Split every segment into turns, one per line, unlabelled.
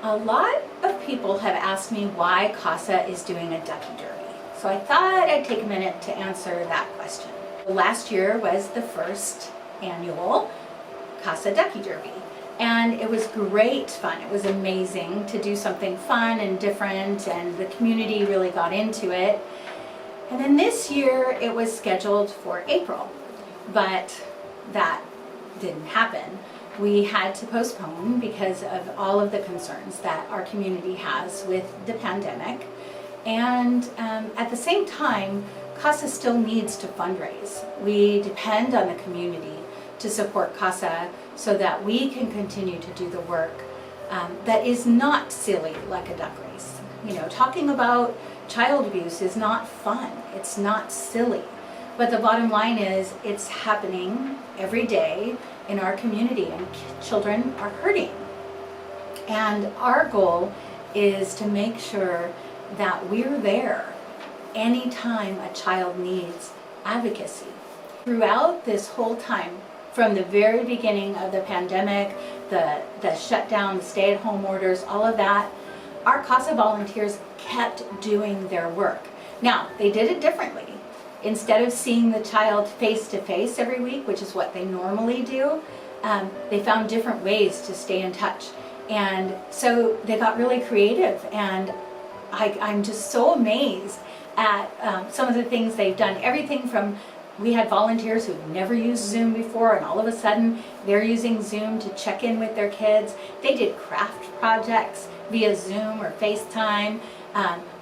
A lot of people have asked me why CASA is doing a Ducky Derby, so I thought I'd take a minute to answer that question. Last year was the first annual CASA Ducky Derby, and it was great fun. It was amazing to do something fun and different, and the community really got into it. And then this year it was scheduled for April, but that didn't happen. We had to postpone because of all of the concerns that our community has with the pandemic. And at the same time, CASA still needs to fundraise. We depend on the community to support CASA so that we can continue to do the work that is not silly like a duck race. You know, talking about child abuse is not fun. It's not silly. But the bottom line is it's happening every day in our community, and children are hurting. And our goal is to make sure that we're there anytime a child needs advocacy. Throughout this whole time, from the very beginning of the pandemic, the shutdown, the stay-at-home orders, all of that, our CASA volunteers kept doing their work. Now, they did it differently. Instead of seeing the child face-to-face every week, which is what they normally do, they found different ways to stay in touch. And so they got really creative, and I'm just so amazed at some of the things they've done. Everything from, we had volunteers who'd never used Zoom before, and all of a sudden they're using Zoom to check in with their kids. They did craft projects via Zoom or FaceTime.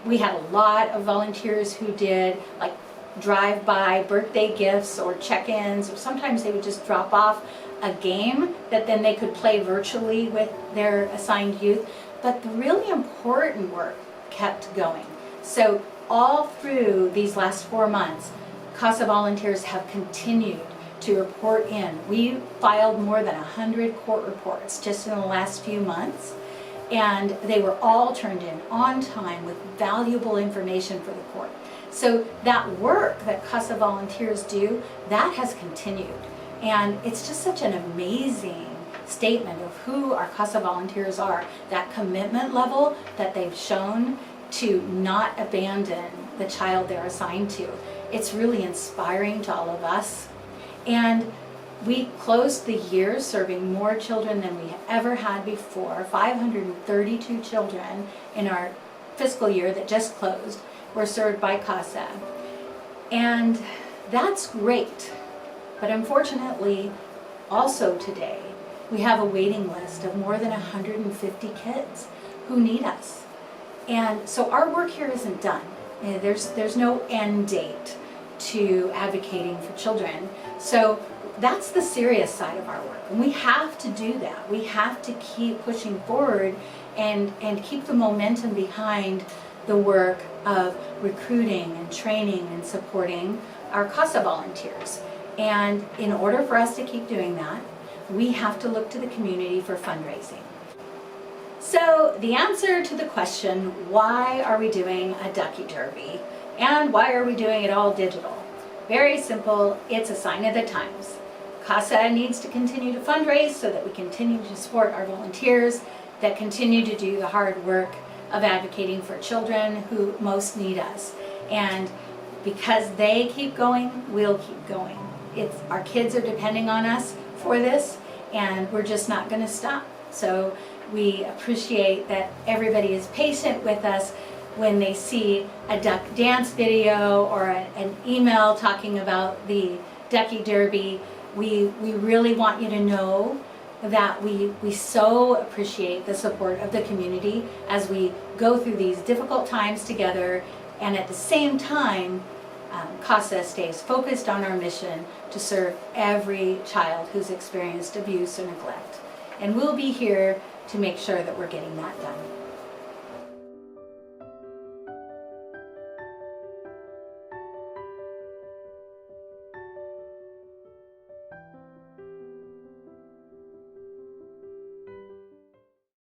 We had a lot of volunteers who did like drive-by birthday gifts or check-ins, or sometimes they would just drop off a game that then they could play virtually with their assigned youth. But the really important work kept going. So all through these last 4 months, CASA volunteers have continued to report in. We filed more than 100 court reports just in the last few months, and they were all turned in on time with valuable information for the court. So that work that CASA volunteers do, that has continued. And it's just such an amazing statement of who our CASA volunteers are, that commitment level that they've shown to not abandon the child they're assigned to. It's really inspiring to all of us. And we closed the year serving more children than we ever had before. 532 children in our fiscal year that just closed were served by CASA. And that's great. But unfortunately, also today, we have a waiting list of more than 150 kids who need us. And so our work here isn't done. There's no end date to advocating for children. So that's the serious side of our work. And we have to do that. We have to keep pushing forward and keep the momentum behind the work of recruiting and training and supporting our CASA volunteers. And in order for us to keep doing that, we have to look to the community for fundraising. So the answer to the question, why are we doing a Ducky Derby and why are we doing it all digital? Very simple, it's a sign of the times. CASA needs to continue to fundraise so that we continue to support our volunteers that continue to do the hard work of advocating for children who most need us. And because they keep going, we'll keep going. Our kids are depending on us for this, and we're just not going to stop. So we appreciate that everybody is patient with us when they see a duck dance video or an email talking about the Ducky Derby. We really want you to know that we so appreciate the support of the community as we go through these difficult times together, and at the same time, CASA stays focused on our mission to serve every child who's experienced abuse or neglect. And we'll be here to make sure that we're getting that done.